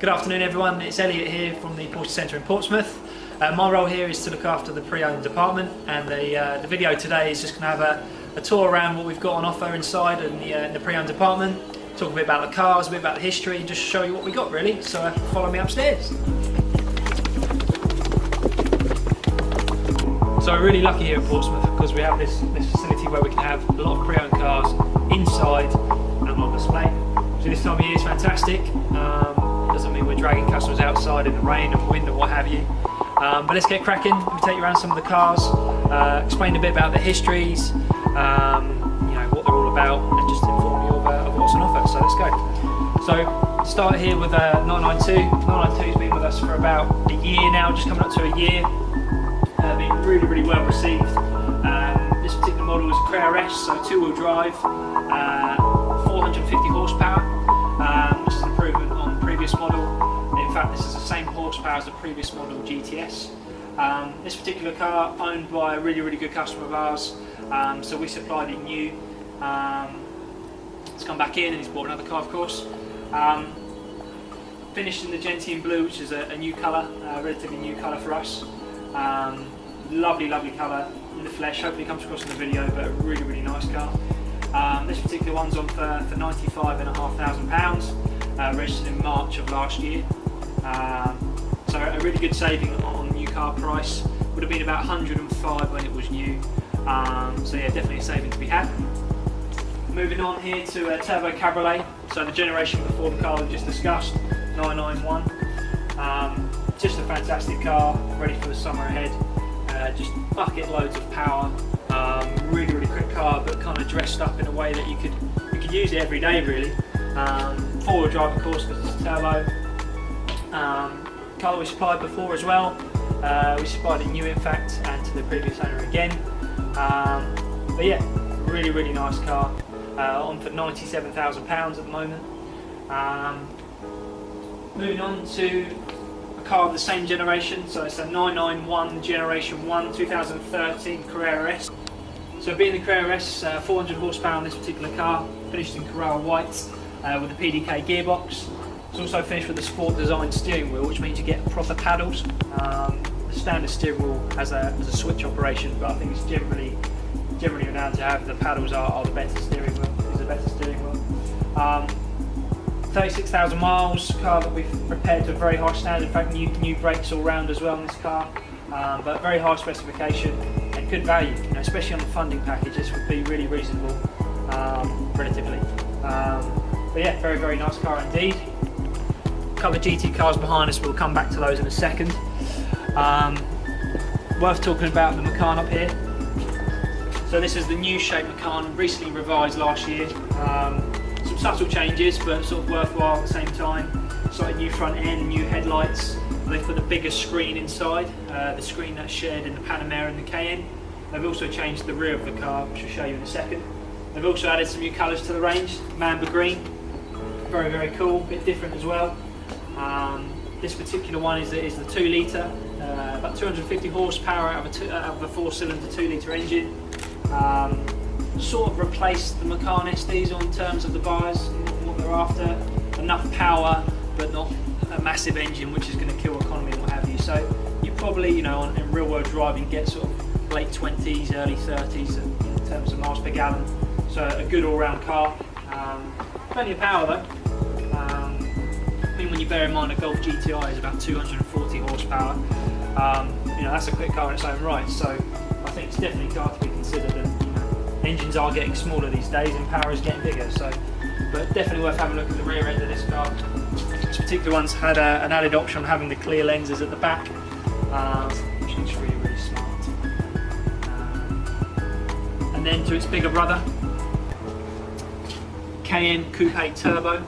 Good afternoon everyone, it's Elliot here from the Porsche Centre in Portsmouth. My role here is to look after the pre-owned department, and the video today is just going to have a tour around what we've got on offer inside in the pre-owned department, talk a bit about the cars, a bit about the history, and just show you what we got really, so follow me upstairs. So we're really lucky here at Portsmouth because we have this facility where we can have a lot of pre-owned cars inside and on display. So this time of year is fantastic. Doesn't mean we're dragging customers outside in the rain and wind and what have you. But let's get cracking. Let me take you around some of the cars, explain a bit about the histories, you know, what they're all about, and just inform you of what's on offer. So let's go. So start here with 992. 992 has been with us for about a year now, just coming up to a year. Been really well received. This particular model is a Carrera S, so two-wheel drive, 450 horsepower, which is an improvement on the previous model. In fact, this is the same horsepower as the previous model GTS. This particular car owned by a really good customer of ours, so we supplied it new. It's come back in and he's bought another car, of course. Finished in the gentian blue, which is a new colour, relatively new colour for us. Lovely colour in the flesh, hopefully comes across in the video, but a really nice car. This particular one's on for £95,500, registered in March of last year. So a really good saving on new car price. Would have been about 105 when it was new. So yeah, definitely a saving to be had. Moving on here to a Turbo Cabriolet, so the generation before the car we just discussed, 991. Just a fantastic car, ready for the summer ahead. Just bucket loads of power. Really quick car, but kind of dressed up in a way that you could use it every day really. Four-wheel drive, of course, because it's a turbo. Car that we supplied before as well. We supplied it new, in fact, and to the previous owner again. But yeah, really nice car. On for £97,000 at the moment. Moving on to car of the same generation, so it's a 991 Generation 1 2013 Carrera S. So being the Carrera S, 400 horsepower on this particular car, finished in Carrara white with a PDK gearbox. It's also finished with a sport design steering wheel, which means you get proper paddles. The standard steering wheel has a switch operation, but I think it's generally renowned to have the paddles are the better steering wheel. 36,000 miles, car that we've prepared to a very high standard. In fact, new brakes all round as well in this car, but very high specification and good value. You know, especially on the funding package, this would be really reasonable, relatively. But yeah, very nice car indeed. A couple of GT cars behind us. We'll come back to those in a second. Worth talking about the Macan up here. So this is the new shape Macan, recently revised last year. Some subtle changes, but sort of worthwhile at the same time. Slightly new front end, new headlights. They've put a bigger screen inside, the screen that's shared in the Panamera and the Cayenne. They've also changed the rear of the car, which I'll show you in a second. They've also added some new colours to the range, Mamba Green. Very cool, a bit different as well. This particular one is the 2 litre, about 250 horsepower out of a 4-cylinder 2 litre engine. Sort of replaced the Macan S diesel in terms of the buyers and what they're after. Enough power, but not a massive engine which is going to kill economy and what have you. So you probably, you know, in real world driving, get sort of late 20s, early 30s in terms of miles per gallon. So a good all-round car. Plenty of power though. I mean, when you bear in mind a Golf GTI is about 240 horsepower, you know, that's a quick car in its own right. So I think it's definitely a car to be considered. And, engines are getting smaller these days and power is getting bigger, so but definitely worth having a look at the rear end of this car. This particular one's had an added option of having the clear lenses at the back, which looks really smart. And then to its bigger brother, Cayenne Coupe Turbo,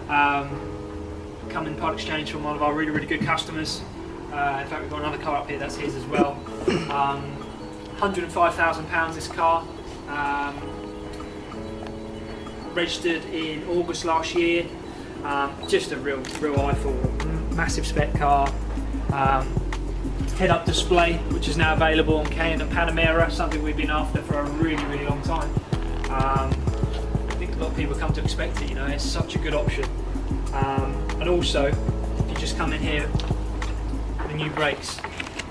come in part exchange from one of our really good customers. In fact, we've got another car up here that's his as well. £105,000 this car. Registered in August last year. Just a real eyeful, massive spec car. Head-up display, which is now available on Cayenne and Panamera, something we've been after for a really long time. I think a lot of people come to expect it. You know, it's such a good option. And also just come in here, the new brakes.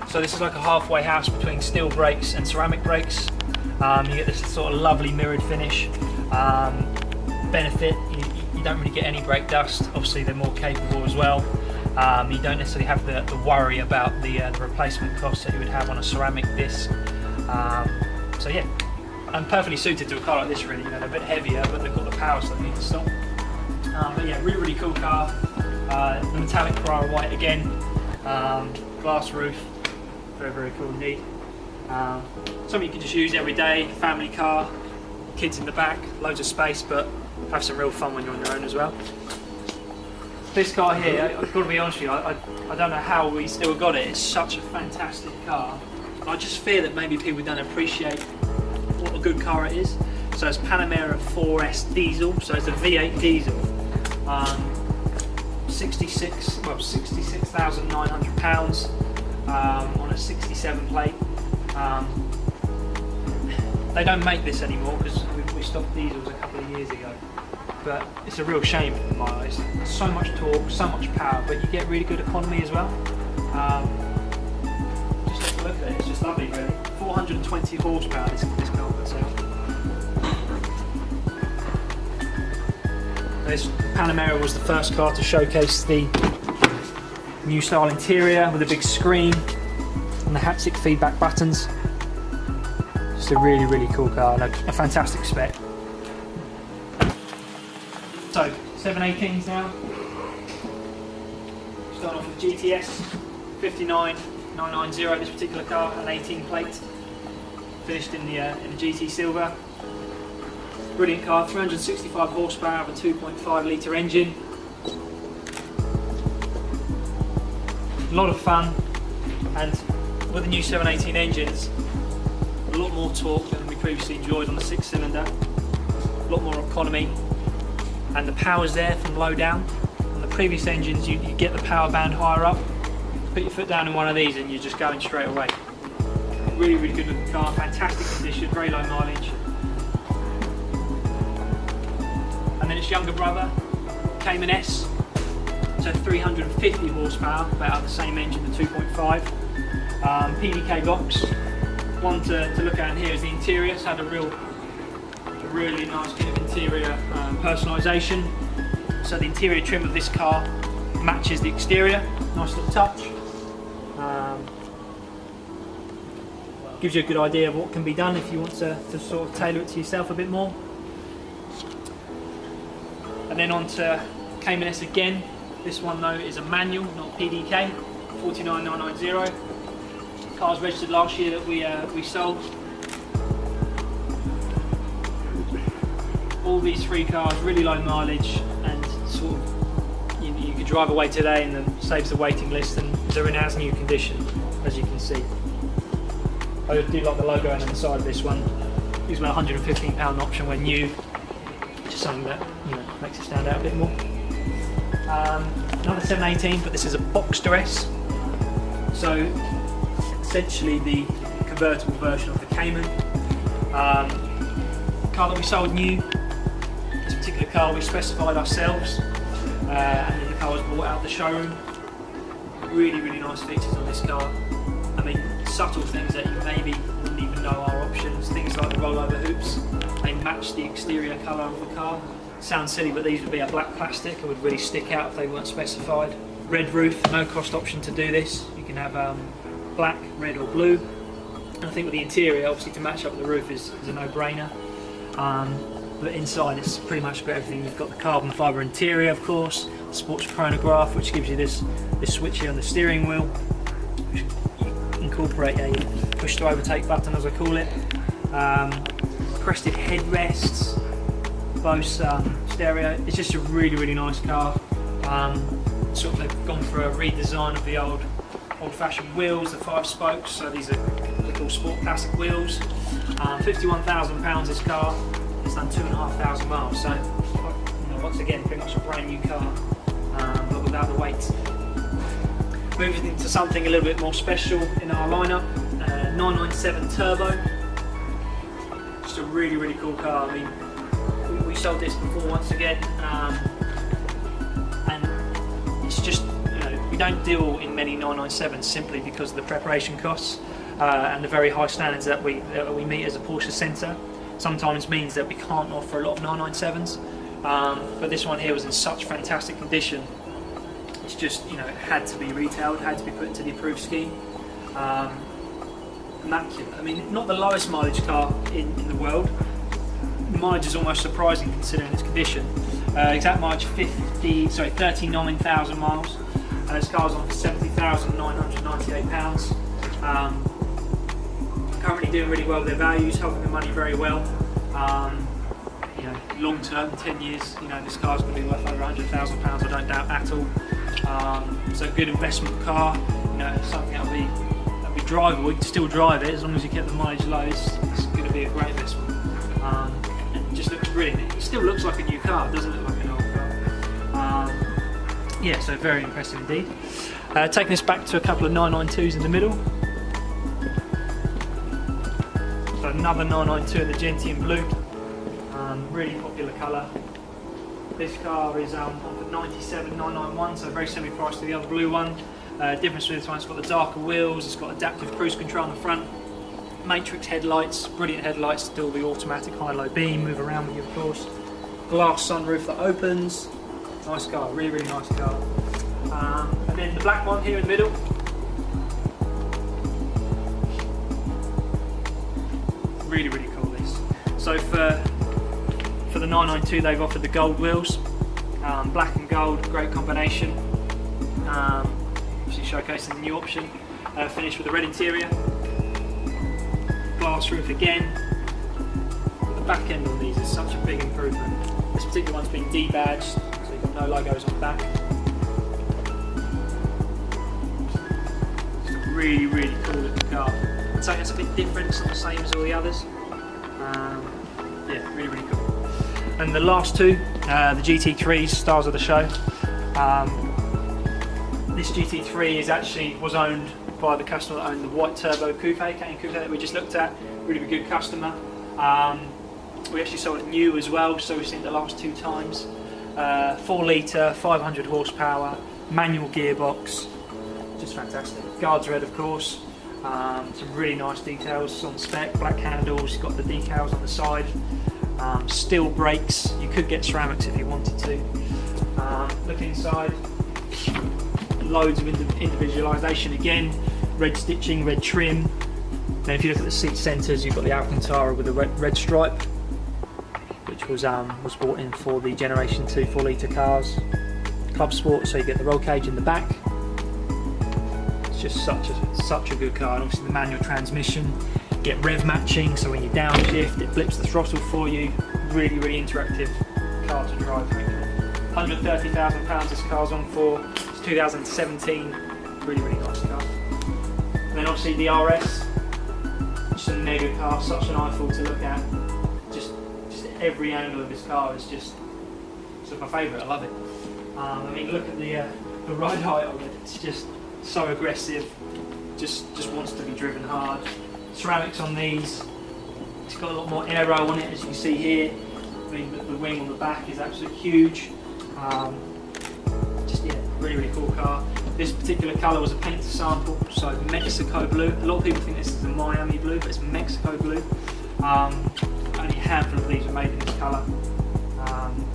So this is like a halfway house between steel brakes and ceramic brakes. You get this sort of lovely mirrored finish. Benefit, you don't really get any brake dust. Obviously they're more capable as well. You don't necessarily have the worry about the replacement costs that you would have on a ceramic disc. So yeah, I'm perfectly suited to a car like this really. They're a bit heavier, but they've got the power so they need to stop. But yeah, really cool car. The metallic Carrara white again, glass roof, very cool indeed. Something you can just use every day, family car, kids in the back, loads of space, but have some real fun when you're on your own as well. This car here, I've got to be honest with you, I don't know how we still got it. It's such a fantastic car. I just fear that maybe people don't appreciate what a good car it is. So it's Panamera 4S diesel, so it's a V8 diesel. 66,900 pounds on a 67 plate. They don't make this anymore because we stopped diesels a couple of years ago. But it's a real shame in my eyes. So much torque, so much power, but you get really good economy as well. Just have a look at it, it's just lovely really. 420 horsepower this car puts out. This Panamera was the first car to showcase the new style interior with a big screen and the haptic feedback buttons. Just a really cool car, like a fantastic spec. So, 718s now. Starting off with GTS 59990, this particular car, an 18 plate, finished in the GT Silver. Brilliant car, 365 horsepower with a 2.5 litre engine. A lot of fun, and with the new 718 engines, a lot more torque than we previously enjoyed on the 6-cylinder, a lot more economy, and the power's there from low down. On the previous engines you get the power band higher up, put your foot down in one of these and you're just going straight away. Really good looking car, fantastic condition, very low mileage. And then its younger brother, Cayman S, so 350 horsepower, but out of the same engine, the 2.5. PDK box. One to look at in here is the interior. It's had a really nice bit of interior personalisation. So the interior trim of this car matches the exterior. Nice little touch. Gives you a good idea of what can be done if you want to sort of tailor it to yourself a bit more. And then on to Cayman S again. This one though is a manual, not PDK. 49990. Car's registered last year that we sold. All these three cars, really low mileage, and sort of you could drive away today and then saves the waiting list, and they're in as new condition, as you can see. I do like the logo on the side of this one. Use my £115 option when new, which is something that makes it stand out a bit more. Another 718, but this is a Boxster S. So essentially the convertible version of the Cayman. Car that we sold new. This particular car we specified ourselves, and then the car was brought out of the showroom. Really nice features on this car. I mean, subtle things that you maybe wouldn't even know are options. Things like the rollover hoops. They match the exterior colour of the car. Sounds silly, but these would be a black plastic and would really stick out if they weren't specified. Red roof, no cost option to do this. You can have black, red or blue. And I think with the interior, obviously to match up with the roof is a no-brainer. But inside it's pretty much got everything. You've got the carbon fibre interior, of course, the sports chronograph, which gives you this switch here on the steering wheel, which incorporate a push to overtake button, as I call it. Crested headrests, Bose stereo. It's just a really nice car. Sort of they've gone for a redesign of the old-fashioned wheels, the 5 spokes. So these are little sport classic wheels. £51,000 this car. It's done 2,500 miles. So once again, pretty much a brand new car, but without the weight. Moving into something a little bit more special in our lineup, 997 Turbo. Just a really cool car. I mean, we sold this before once again, and it's just don't deal in many 997s simply because of the preparation costs and the very high standards that we meet as a Porsche centre. Sometimes means that we can't offer a lot of 997s, but this one here was in such fantastic condition. It's just, you know, it had to be retailed, had to be put into the approved scheme. Immaculate. I mean, not the lowest mileage car in the world. The mileage is almost surprising considering its condition. Exact mileage 39,000 miles. This car's on for £70,998. Currently doing really well with their values, helping the money very well. You know, long term, 10 years, you know, this car's going to be worth over £100,000, I don't doubt at all. So a good investment car, you know, something that'll be drivable. You can still drive it as long as you keep the mileage low. It's going to be a great investment. And it just looks brilliant. It still looks like a new car, it doesn't look like an old car. Yeah, so very impressive indeed. Taking us back to a couple of 992s in the middle. So another 992 in the Gentian blue, really popular colour. This car is on for 97,991, so very similar price to the other blue one. Difference with this one, it's got the darker wheels, it's got adaptive cruise control on the front, matrix headlights, brilliant headlights, still the automatic high-low beam, move around with you of course. Glass sunroof that opens, nice car, really, really nice car. And then the black one here in the middle. Really, really cool this. So for the 992 they've offered the gold wheels, black and gold, great combination. Obviously showcasing the new option. Finished with a red interior, glass roof again. But the back end on these is such a big improvement. This particular one's been debadged, so you've got no logos on the back. It's a really, really cool looking car. I'd say it's a bit different, it's not the same as all the others. Yeah, really, really cool. And the last two, the GT3s, stars of the show. This GT3 was owned by the customer that owned the white turbo coupe, Cayenne coupe that we just looked at. Really, really good customer. We actually sold it new as well, so we've seen it the last two times. 4 litre, 500 horsepower, manual gearbox, just fantastic. Guards red of course. Some really nice details on the spec, black handles, you've got the decals on the side, steel brakes, you could get ceramics if you wanted to. Look inside, loads of individualisation again, red stitching, red trim. Then if you look at the seat centres, you've got the Alcantara with the red stripe, which was brought in for the Generation 2 4 litre cars. Club Sport, so you get the roll cage in the back. Just such a good car, and obviously the manual transmission, get rev matching, so when you downshift it flips the throttle for you. Really, really interactive car to drive. £130,000 this car's on for. It's 2017, really, really nice car. And then obviously the RS, just a mega car, such an eyeful to look at. Just every angle of this car is just my favourite. I love it. I mean, look at the ride height of it. It's just so aggressive, just wants to be driven hard. Ceramics on these, it's got a lot more aero on it, as you can see here. I mean, the wing on the back is absolutely huge. Just yeah, really, really cool car. This particular colour was a paint to sample, so Mexico blue. A lot of people think this is the Miami blue, but it's Mexico blue. Only a handful of these are made in this colour.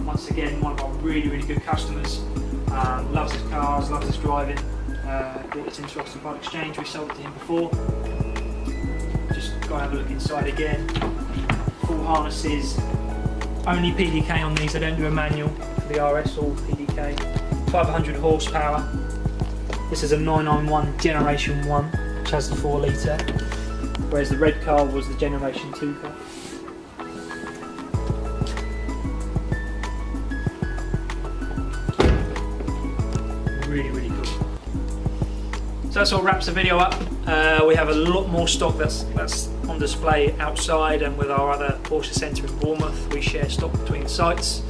Once again, one of our really, really good customers. Loves his cars, loves his driving. Brought this into Austin Part Exchange, we sold it to him before. Just go and have a look inside again. Full harnesses, only PDK on these, I don't do a manual for the RS, all PDK. 500 horsepower. This is a 991 Generation 1, which has the 4 litre, whereas the red car was the Generation 2 car. Really, really cool. So that sort of wraps the video up. We have a lot more stock that's on display outside, and with our other Porsche Centre in Bournemouth, we share stock between sites.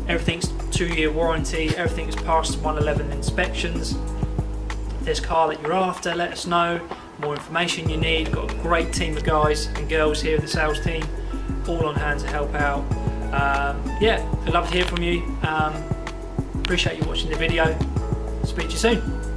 Everything's 2-year warranty, everything's passed 111 inspections. If there's a car that you're after, let us know. More information you need, got a great team of guys and girls here in the sales team, all on hand to help out. Yeah, I'd love to hear from you. Appreciate you watching the video. Speak to you soon.